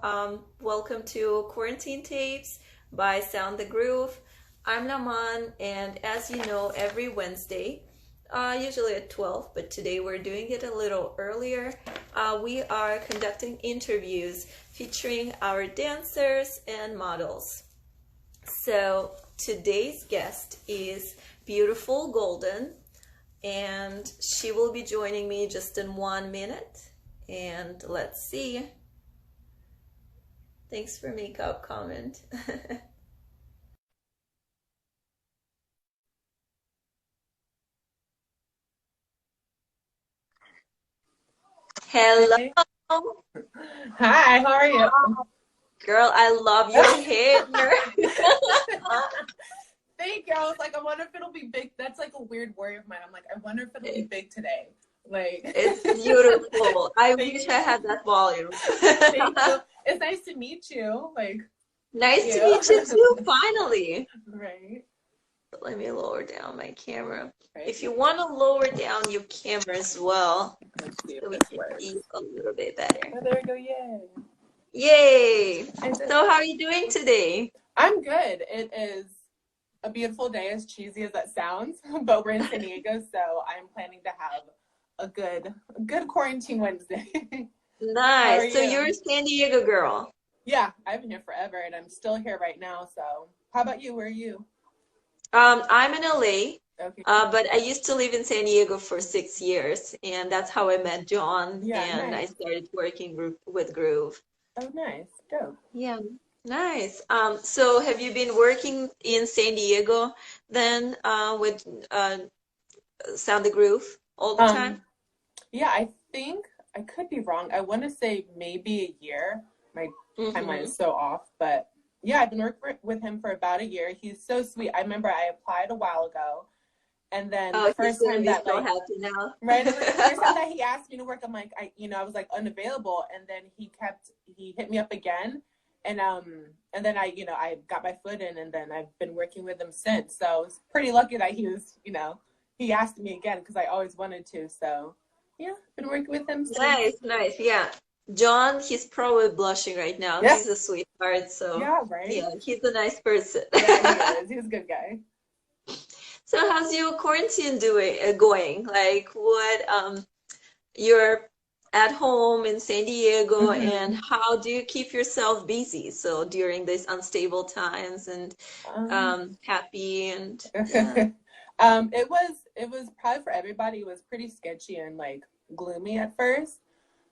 Welcome to Quarantine Tapes by Sound the Groove. I'm Naman, and as you know, every Wednesday, usually at 12, but today we're doing it a little earlier, we are conducting interviews featuring our dancers and models. So today's guest is Beautiful Golden, and she will be joining me just in 1 minute. And let's see. Thanks for makeup comment. Hello. Hey. Hi, how are you? Girl, I love your hair. Thank you. I was like, I wonder if it'll be big. That's like a weird worry of mine. I'm like, I wonder if it'll be big today. Like, It's beautiful. I thank wish you. I had that volume. Thank you. It's nice to meet you. Like, Nice to you. meet you too, finally. Right, Let me lower down my camera. right. If you want to lower down your camera as well, Let's see if so we this can works. see a little bit better. Oh, there we go. Yay. Yay! I did. So how are you doing today? I'm good. It is a beautiful day, as cheesy as that sounds, but we're in San Diego, so I'm planning to have a good quarantine Wednesday. How are Nice. So you're you? a San Diego girl. Yeah, I've been here forever and I'm still here right now. So, how about you? Where are you? I'm in LA, Okay. but I used to live in San Diego for 6 years, and that's how I met John, Yeah, and I nice. started working with Groove. Oh, nice. Dope. Yeah, nice. So have you been working in San Diego then with Sound the Groove all the Um, time? yeah, I think I could be wrong. I want to say maybe a year. My timeline Mm-hmm. is so off, but yeah, I've been working with him for about a year. He's so sweet. I remember I applied a while ago, and then the Oh, he's first gonna time be that so like happy now. right, and then the first time that he asked me to work, I'm like, I was like unavailable, and then he hit me up again, and then I got my foot in, and then I've been working with him since. So I was pretty lucky that he asked me again because I always wanted to. So yeah, been working with him since. Nice, nice. Yeah. John, he's probably blushing right now. Yeah, He's a sweetheart, so yeah, right. yeah, he's a nice person. Yeah, he is. He's a good guy. So how's your quarantine doing going? Like what you're at home in San Diego, and Hmm. how do you keep yourself busy? So during these unstable times and Um, happy and yeah. it was probably for everybody. It was pretty sketchy and like gloomy at first.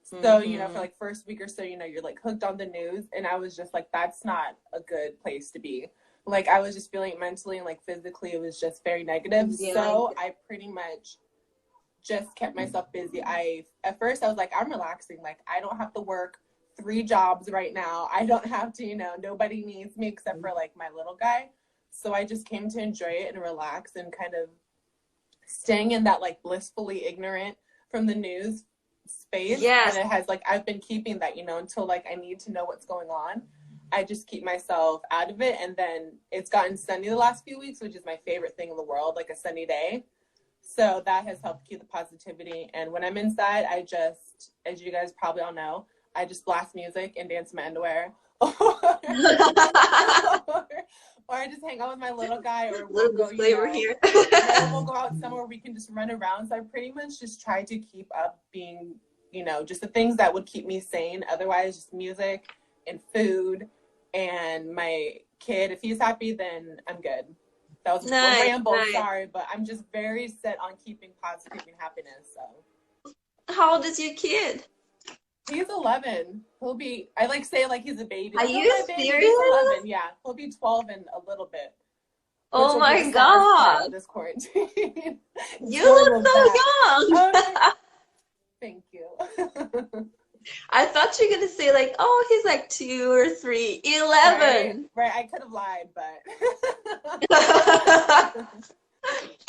So, for Mm-hmm. like first week or so, you're like hooked on the news. And I was just like, that's not a good place to be. Like I was just feeling mentally and like physically, it was just very negative. Yeah, I So get I pretty much just kept myself busy. At first I was like, I'm relaxing. Like I don't have to work 3 jobs right now. I don't have to, nobody needs me except for like my little guy. So I just came to enjoy it and relax and kind of staying in that like blissfully ignorant from the news space. And yes. it has like I've been keeping that, until like I need to know what's going on. I just keep myself out of it. And then it's gotten sunny the last few weeks, which is my favorite thing in the world, like a sunny day. So that has helped keep the positivity. And when I'm inside, I just, as you guys probably all know, I just blast music and dance in my underwear. or, or I just hang out with my little guy, or we'll Little go, disclaimer here. right, we'll go out somewhere we can just run around. So I pretty much just try to keep up being, just the things that would keep me sane. Otherwise, just music and food and my kid. If he's happy, then I'm good. That was a Nice, ramble, nice. sorry, but I'm just very set on keeping positivity and happiness. So How old is your kid? he's 11. I like say like he's a baby. Are Like, oh, you my baby, he's serious? 11. Yeah, he'll be 12 in a little bit, which Oh will be the my saddest part God. of this quarantine. You Dealing look with so that. young. Oh, thank you. I thought you were gonna say like, oh, he's like 2 or 3, Right, 11. right. I could have lied, but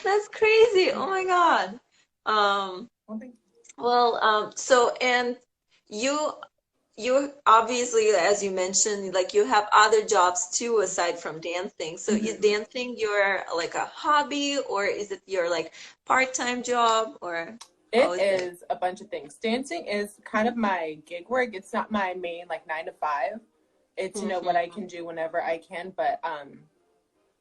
That's crazy. Oh my God. well, thank Well, so and you you obviously, as you mentioned, like you have other jobs too aside from dancing. So you. is Mhm. dancing your like a hobby, or is it your like part-time job or? How It is it? is a bunch of things. Dancing is kind of my gig work. It's not my main like 9 to 5. It's, what I Mm-hmm. can do whenever I can. But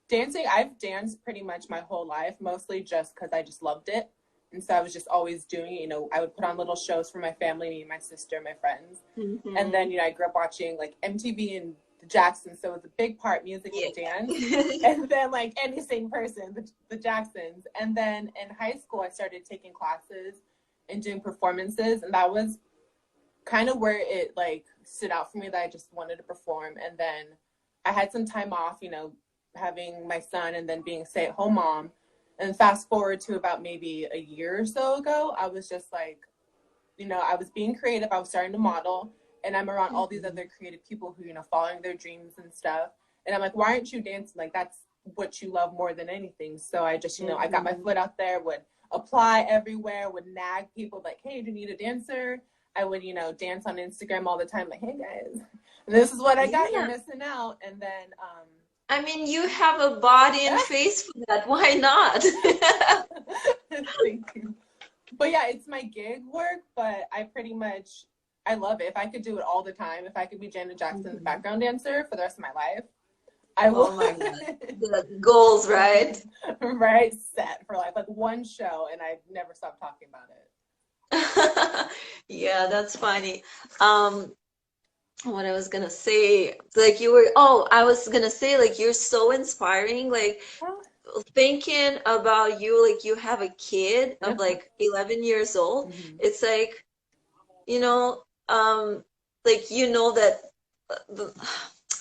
dancing, I've danced pretty much my whole life, mostly just because I just loved it. And so I was just always doing it. I would put on little shows for my family, me, my sister, my friends. And Mm-hmm. then, I grew up watching like MTV and the Jacksons. So it was a big part music and dance. Yeah. And then like any same person, the Jacksons. And then in high school, I started taking classes and doing performances. And that was kind of where it like stood out for me that I just wanted to perform. And then I had some time off, having my son and then being a stay-at-home mom. And fast forward to about maybe a year or so ago, I was just like, I was being creative. I was starting to model, and I'm around all these other creative people who, following their dreams and stuff. And I'm like, why aren't you dancing? Like, that's what you love more than anything. So I just, I got my Mm-hmm. foot out there, would apply everywhere, would nag people like, hey, do you need a dancer? I would, dance on Instagram all the time, like, hey guys, this is what I got. You're Yeah. missing out. And then, I mean, you have a body and face for that. Why not? thank you. But yeah, it's my gig work, but I love it. If I could do it all the time, if I could be Janet Jackson's Mhm. background dancer for the rest of my life, I Oh would. my God. The goals, right? Right, set for life. Like one show, and I'd never stop talking about it. Yeah, that's funny. Um, what I was gonna say, like I was gonna say, like, you're so inspiring. Like, thinking about you, like, you have a kid of like 11 years old. Mhm. It's like, you know, um, like, that,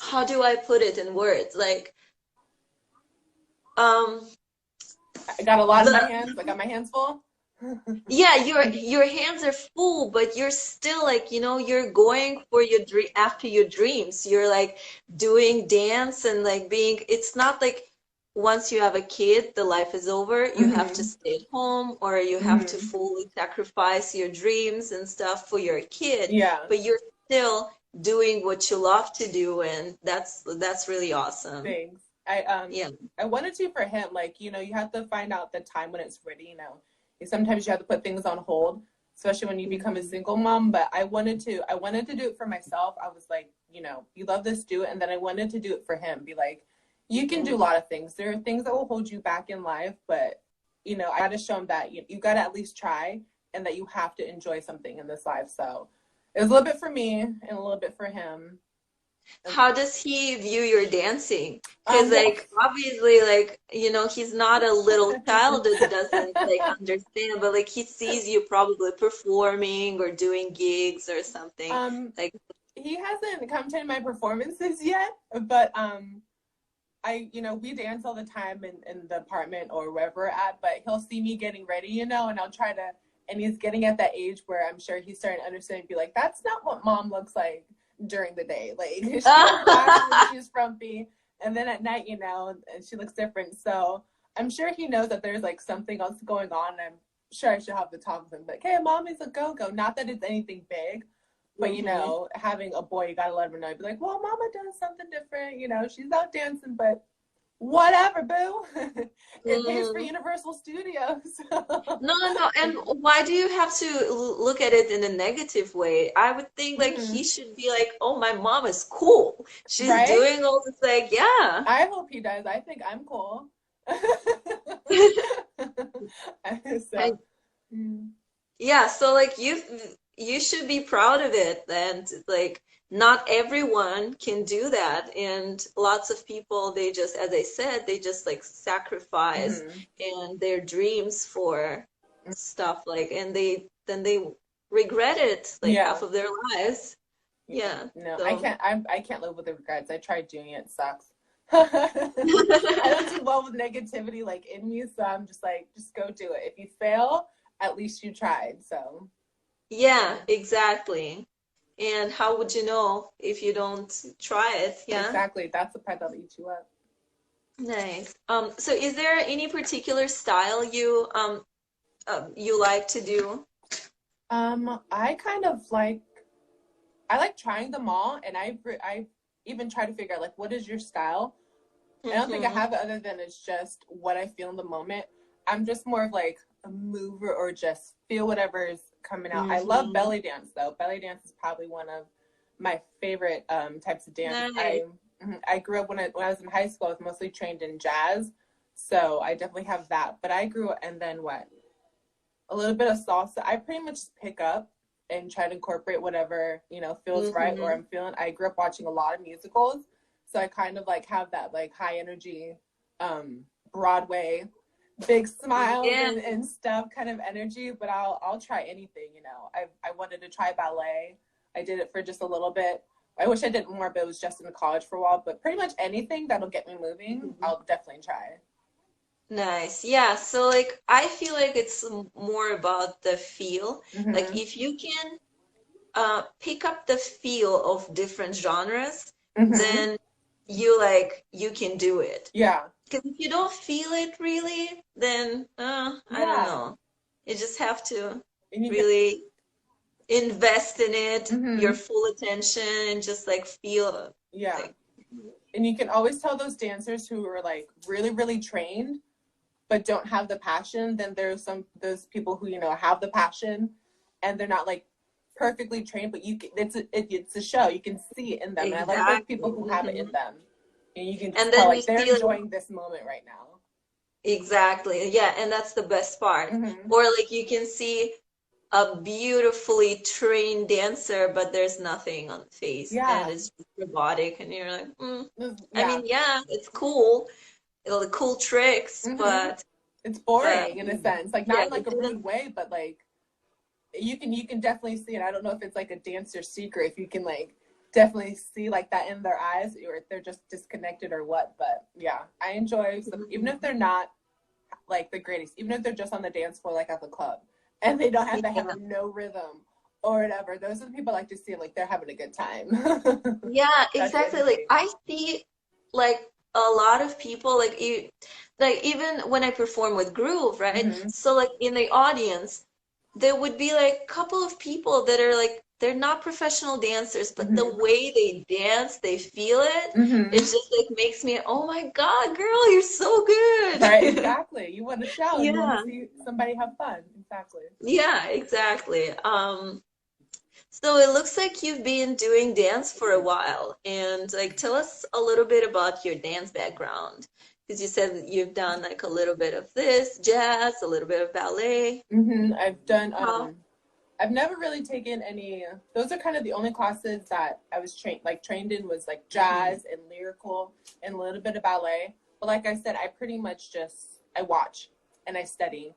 how do I put it in words? Like, um, I got a lot in my the hands. I got my hands full. yeah, your hands are full, but you're still like, you're going for your dream after your dreams. You're like doing dance and like being, it's not like once you have a kid, the life is over. You have to Hmm. stay at home or you have to Hmm. fully sacrifice your dreams and stuff for your kid, Yeah. but you're still doing what you love to do, and that's really awesome. Thanks. I Yeah. I wanted to for him, like, you have to find out the time when it's ready, Sometimes you have to put things on hold, especially when you become a Mhm. single mom. But I wanted to do it for myself. I was like, you love this, do it. And then I wanted to do it for him. Be like, you can do a Mhm. lot of things. There are things that will hold you back in life, but I gotta show him that you gotta at least try and that you have to enjoy something in this life. So it was a little bit for me and a little bit for him. How does he view your dancing? Because, Well, like, obviously, like, he's not a little child that doesn't, like, understand, but, like, he sees you probably performing or doing gigs or something. um, Like, he hasn't come to my performances yet, but we dance all the time in the apartment or wherever we're at, but he'll see me getting ready, and I'll try to, and he's getting at that age where I'm sure he's starting to understand and be like, that's not what mom looks like during the day. Like, she's relaxed and she's frumpy. And then at night, and she looks different. So I'm sure he knows that there's like something else going on. And I'm sure I should have the talk with him. Like, hey, mommy's a go-go. Not that it's anything big, but mhm. having a boy, you gotta let him know. Be like, well, mama does something different. She's out dancing, but whatever, boo. It pays for Mm. Universal Studios. No, no. And why do you have to look at it in a negative way? I would think like he Hmm. should be like, oh, my mom is cool. She's Right? doing all this, like, yeah. I hope he does. I think I'm cool. I So, mm, Yeah, so like you should be proud of it, and like not everyone can do that, and lots of people, they just, as I said, they just like sacrifice mhm. and their dreams for stuff, like, and they regret it like Yeah. half of their lives. Yeah. Yeah. No, I So can't. I can't live with the regrets. I tried doing it. It sucks. I don't do well with negativity like in me, so I'm just like, just go do it. If you fail, at least you tried. So, yeah, yeah. exactly. And how would you know if you don't try it? Yeah. Exactly. That's the part that'll eat you up. Nice. So is there any particular style you like to do? I kind of like I like trying them all, and I even try to figure out like what is your style. I don't think I Mm-hmm. have it other than it's just what I feel in the moment. I'm just more of like move or just feel whatever is coming out. I love Mm-hmm. belly dance though. Belly dance is probably one of my favorite types of dance. Nice. I grew up when I was in high school. I was mostly trained in jazz, so I definitely have that. But I grew up, and then what? A little bit of salsa. I pretty much pick up and try to incorporate whatever feels right or Mm-hmm. I'm feeling. I grew up watching a lot of musicals, so I kind of like have that like high energy, Broadway, big smiles Yeah. and stuff kind of energy. But I'll try anything. I wanted to try ballet. I did it for just a little bit. I wish I did more, but it was just in college for a while. But pretty much anything that'll get me moving, Mhm. I'll definitely try. Nice. Yeah. So like I feel like it's more about the feel. Like Hmm. if you can pick up the feel of different genres, Hmm. then you can do it. Yeah. Because if you don't feel it really, then I don't Yeah. know. You just have to And you can. really invest in it, your Hmm. full attention, and just like feel Yeah. like And you can always tell those dancers who are like really, really trained but don't have the passion. Then there's those people who have the passion and they're not like perfectly trained, but it's a show. You can see it in them, and I like those exactly. people who have it in them, and you can just And tell then you like they're see like enjoying this moment right now. exactly, yeah, and that's the best part. Hmm. Or like you can see a beautifully trained dancer, but there's nothing on the face, and Yeah. it's just robotic, and you're like, I Yeah. mean, yeah, it's cool, the cool tricks, Hmm. but It's but boring in a sense, like not yeah, in like it a rude didn't. way, but like you can definitely see it. I don't know if it's like a dancer's secret, if you can like definitely see like that in their eyes, or if they're just disconnected or what. But yeah, I enjoy some, even if they're not like the greatest, even if they're just on the dance floor like at the club and they have Yeah. no rhythm or whatever. Those are the people I like to see like they're having a good time. Yeah, That's the exactly. Like energy. I see like a lot of people like even when I perform with Groove, right? Hmm. So like in the audience, there would be like a couple of people that are like they're not professional dancers, but the Hmm. way they dance, they feel it. It Hmm. just like makes me, oh my God, girl, you're so Right, good. exactly. You want to shout, you want to Yeah. see somebody have fun. Exactly. Yeah, exactly. So it looks like you've been doing dance for a while, and like tell us a little bit about your dance background. Because you said that you've done like a little bit of this, jazz, a little bit of ballet. I've done How? I've never really taken any. Those are kind of the only classes that I was trained in, was like Mhm. jazz and lyrical and a little bit of ballet. But like I said, I pretty much just I watch and I study.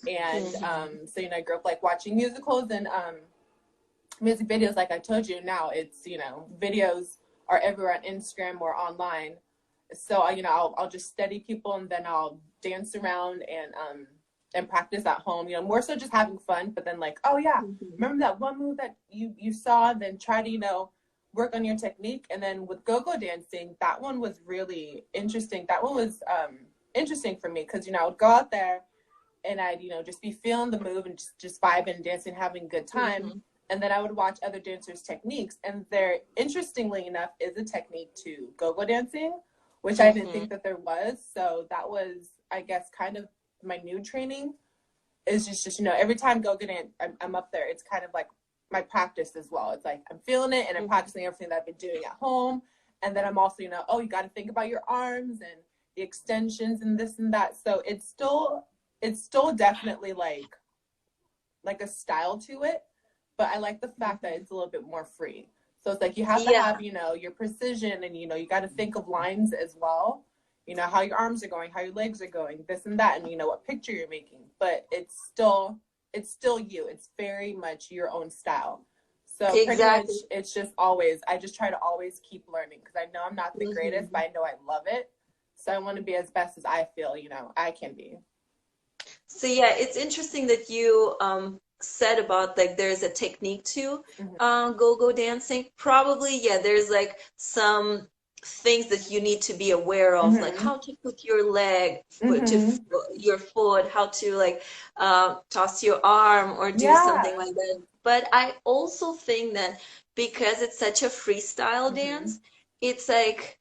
And Mhm. so I grew up like watching musicals and music videos. Like I told you, now it's videos are everywhere on Instagram or online. So I'll just study people and then I'll dance around and practice at home. More so just having fun. But then like, oh yeah, Mhm. remember that one move that you saw? Then try to work on your technique. And then with go-go dancing, that one was really interesting. That one was interesting for me because I would go out there and I'd just be feeling the move and just vibing and dancing, having a good time. Mhm. And then I would watch other dancers' techniques, and there, interestingly enough, is a technique to go-go dancing, which I didn't think Mhm. that there was. So that was, I guess, kind of my new training. Is just every time go-go dance, I'm up there. It's kind of like my practice as well. It's like I'm feeling it, and I'm Mhm. practicing everything that I've been doing at home. And then I'm also, oh, you got to think about your arms and the extensions and this and that. So it's still definitely like a style to it, but I like the fact that Mhm. it's a little bit more free. So it's like you have to Yeah. have your precision, and you got to think of lines as well. How your arms are going, how your legs are going, this and that, and what picture you're making. But it's still you. It's very much your own style. So pretty much Exactly. it's just always, I just try to always keep learning because I know I'm not the greatest, but Mhm. I know I love it. So I want to be as best as I feel, I can be. So yeah, it's interesting that you said about like there's a technique to Hmm. go-go dancing. Probably, yeah, there's like some things that you need to be aware of, like Hmm. how to put your leg Hmm. your foot, how to like toss your arm or do something Yeah. like that. But I also think that because it's such a freestyle Hmm. dance, it's like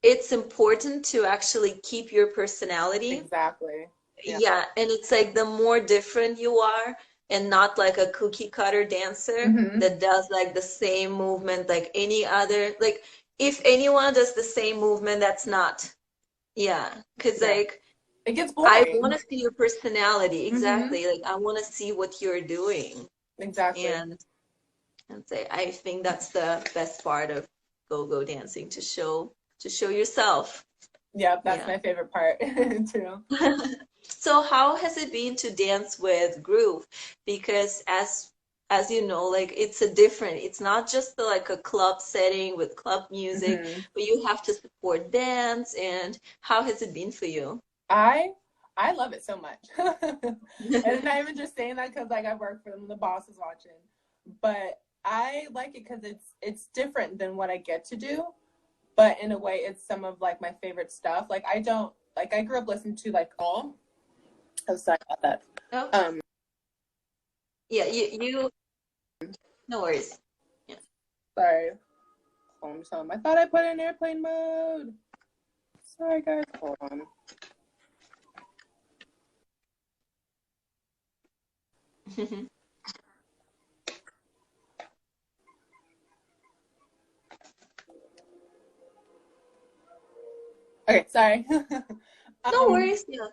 it's important to actually keep your personality Exactly. Yeah. Yeah, and it's like the more different you are and not like a cookie cutter dancer Hmm. that does like the same movement like any other, like if anyone does the same movement, that's not, yeah, because Yeah. like It gets I want boring. to see your personality, Hmm. exactly. Like I want to see what you're doing, Exactly. and say I think that's the best part of go-go dancing, to show yourself. Yeah, that's Yeah. my favorite part too. So how has it been to dance with Groove? Because as you know, like it's a different, it's not just like a club setting with club music, Hmm. but you have to support dance. And how has it been for you? I I love it so much. And I'm not even just saying that because like I work for them, the boss is watching. But I like it because it's different than what I get to do. But in a way, it's some of like my favorite stuff. Like I don't like I grew up listening to like all. Oh, sorry about that. Oh, Um, yeah, you no worries. Yeah. sorry. Home. I thought I put in airplane mode. Sorry, guys. Hold on. Okay, sorry. No um, worries. Yeah.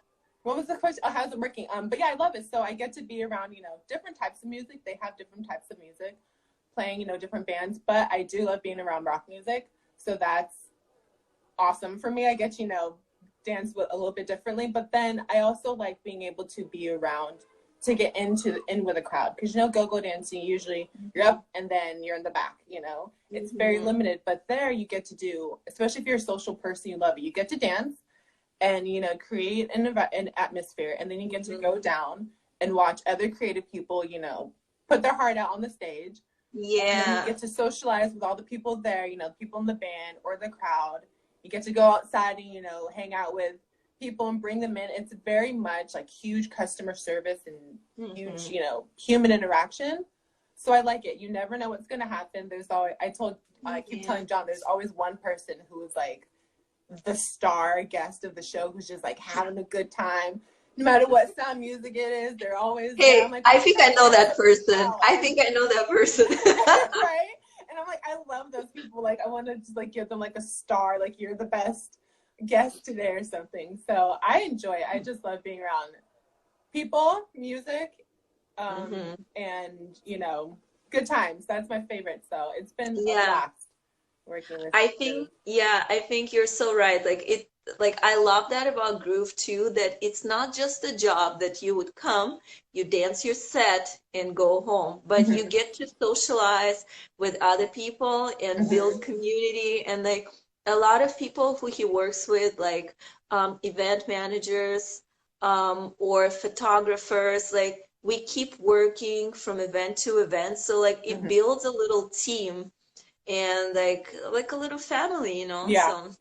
what was the question? Oh, how's it working? But yeah, I love it. So I get to be around, different types of music. They have different types of music playing, different bands. But I do love being around rock music. So that's awesome for me. I get, dance with a little bit differently. But then I also like being able to be around to get in with a crowd because go-go dancing usually you're up and then you're in the back. It's very Mhm. limited. But there you get to do, especially if you're a social person, you love it. You get to dance and create an atmosphere, and then you get to Mhm. go down and watch other creative people put their heart out on the stage, and then you Yeah. get to socialize with all the people there, the people in the band or the crowd. You get to go outside and hang out with people and bring them in. It's very much like huge customer service and huge Mhm. human interaction. So I like it. You never know what's going to happen. There's always I keep Yeah. telling John, there's always one person who is like the star guest of the show who's just like having a good time. No matter what sound music it is, they're always there. I'm Hey, like, I oh think my I know God, that person. wow. I think I know that person. Right? And I'm like, I love those people. Like, I want to just like give them like a star, like you're the best guest today or something. So I enjoy it. I just love being around people, music, Hmm. and good times. That's my favorite. So it's been a Yeah. blast working with I Groove. think, yeah, I think you're so right. Like I love that about Groove too, that it's not just a job that you would come, you dance your set and go home, but you Mm-hmm. get to socialize with other people and build Mm-hmm. community. And like a lot of people who he works with, like event managers, or photographers, like we keep working from event to event. So like it Mm-hmm. builds a little team and like a little family, Yeah. so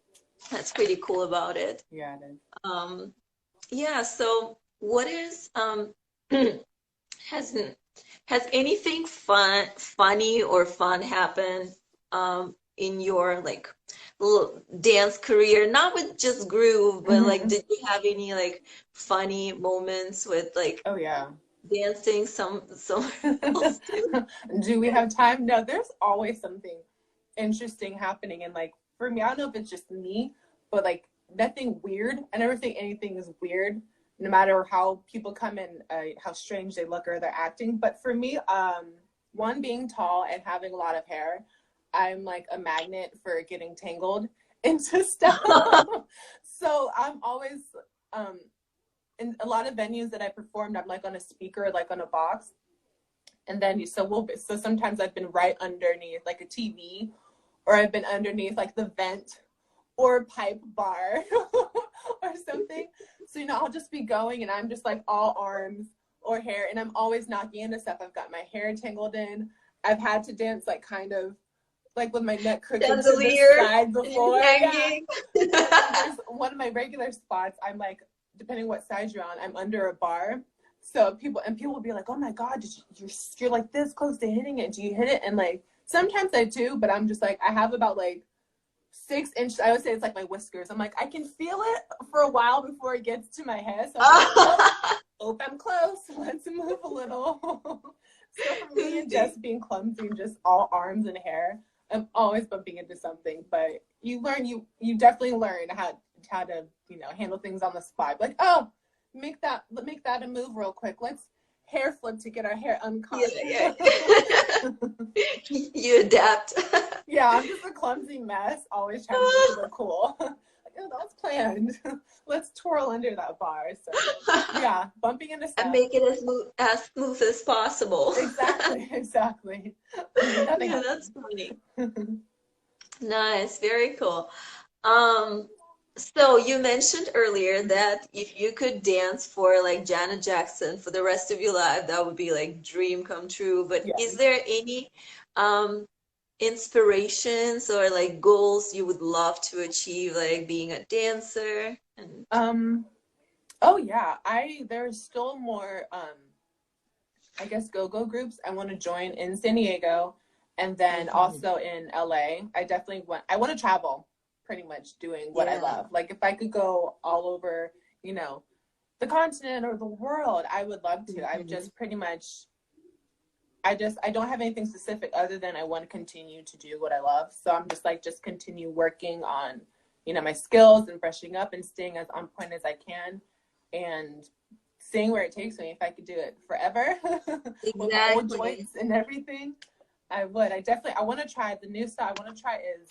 that's pretty cool about it. Yeah, it is. um yeah, so what is has has anything funny or fun happened in your like little dance career, not with just Groove, but like Mm-hmm. did you have any like funny moments with like Oh yeah. dancing somewhere else too? Do we have time? No, there's always something interesting happening. And like for me, I don't know if it's just me, but like nothing weird. I never think anything is weird, no matter how people come in, how strange they look or they're acting. But for me, one being tall and having a lot of hair, I'm like a magnet for getting tangled into stuff. So I'm always um in a lot of venues that I performed, I'm like on a speaker, like on a box. And then so sometimes I've been right underneath like a TV, or I've been underneath like the vent or pipe bar or something. So I'll just be going and I'm just like all arms or hair, and I'm always knocking into stuff. I've got my hair tangled in. I've had to dance like kind of like with my neck crooked to the Chandelier side and before. Yeah. hanging. And there's one of my regular spots, I'm like, depending what side you're on, I'm under a bar. So people will be like, oh my God, you're like this close to hitting it. Do you hit it? And like, sometimes I do, but I'm just like, I have about like 6 inches. I would say it's like my whiskers. I'm like, I can feel it for a while before it gets to my head. So I'm like, oh, I'm close. Let's move a little. So for me and just being clumsy and just all arms and hair, I'm always bumping into something. But you definitely learn how to, you know, handle things on the spot. Like, oh, make that a move real quick. Let's hair flip to get our hair uncaught. Yeah. You adapt. Yeah, I'm just a clumsy mess, always trying to make it look cool. Like, oh, that was planned. Let's twirl under that bar. So yeah, bumping into stuff. And make it as smooth as possible. Exactly. Yeah, that's funny. Nice, very cool. So you mentioned earlier that if you could dance for like Janet Jackson for the rest of your life, that would be like dream come true. But Yeah. is there any inspirations or like goals you would love to achieve, like being a dancer? And Oh yeah, there's still more I guess go-go groups I want to join in San Diego, and then also in LA. I want to travel pretty much doing what I love. Like if I could go all over, you know, the continent or the world, I would love to. I just pretty much I don't have anything specific other than I want to continue to do what I love. So I'm just like, just continue working on, you know, my skills and brushing up and staying as on point as I can and seeing where it takes me. If I could do it forever with my old joints and everything, I would. I want to try the new style. I want to try is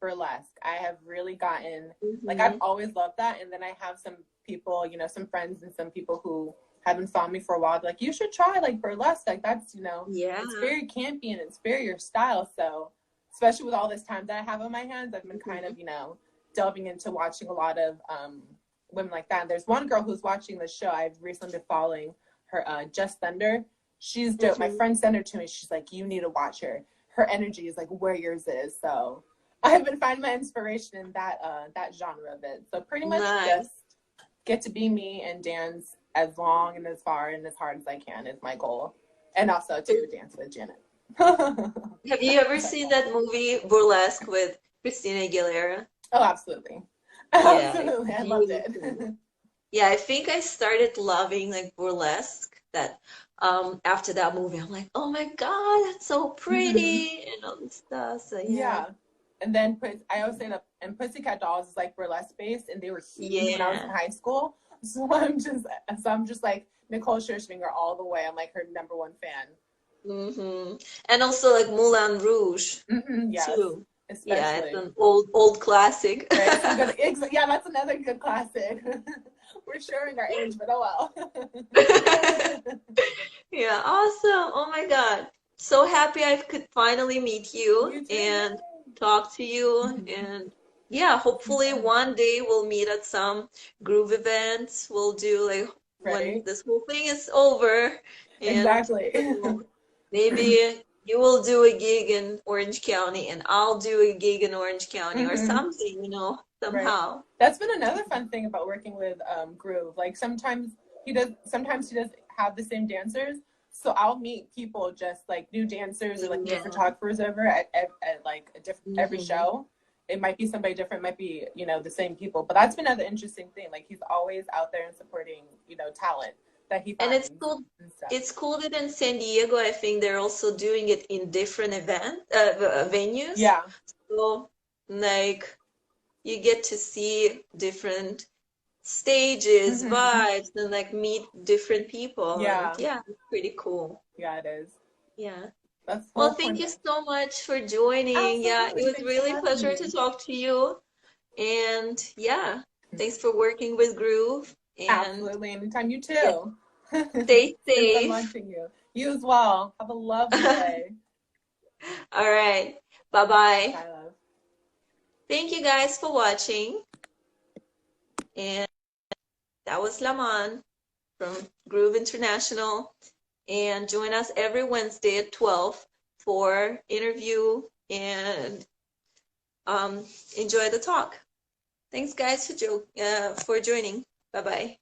burlesque. I have really gotten, like, I've always loved that. And then I have some people, you know, some friends and some people who haven't followed me for a while, like, you should try like burlesque. Like that's, you know, it's very campy and it's very your style. So especially with all this time that I have on my hands, I've been kind of, you know, delving into watching a lot of women like that. And there's one girl who's watching the show. I've recently been following her, Just Thunder. She's dope. My friend sent her to me. She's like, you need to watch her. Her energy is like where yours is. So I've been finding my inspiration in that genre of it. So pretty much just get to be me and dance as long and as far and as hard as I can is my goal. And also to dance with Janet. Have you ever seen that movie Burlesque with Christina Aguilera? Oh, absolutely. Yeah, Absolutely. I loved it. Yeah, I think I started loving like burlesque that after that movie. I'm like, oh my God, that's so pretty and all this stuff. So yeah. And then I always say that, and Pussycat Dolls is like burlesque based, and they were huge when I was in high school. So I'm just like Nicole Scherzinger all the way. I'm like her #1 fan. And also like Moulin Rouge too. Especially. Yeah, it's an old classic. Right, yeah, that's another good classic. We're showing our age, but oh well. Yeah, awesome. Oh my God. So happy I could finally meet you and talk to you. And yeah, hopefully one day we'll meet at some groove events. We'll do like when this whole thing is over. And exactly. Maybe you will do a gig in Orange County and I'll do a gig in Orange County or something, you know, somehow. Right. That's been another fun thing about working with Groove. Like sometimes he does have the same dancers. So I'll meet people just like new dancers or like new photographers over at like a different every show. It might be somebody different, might be, you know, the same people. But that's been another interesting thing. Like he's always out there and supporting, you know, talent that he finds. And it's cool. It's cool that in San Diego, I think they're also doing it in different venues. Yeah. So like you get to see different stages, vibes, and like meet different people. Yeah. And yeah, it's pretty cool. Yeah, it is. Yeah. Well, thank you so much for joining. Absolutely. Yeah, it was really a pleasure to talk to you. And yeah, thanks for working with Groove. And absolutely. Anytime, you too. Stay safe. I'm watching you. You as well. Have a lovely day. All right. Bye-bye. Bye, love. Thank you guys for watching. And that was Laman from Groove International. And join us every Wednesday at 12 for interview and enjoy the talk. Thanks, guys, for joining. Bye-bye.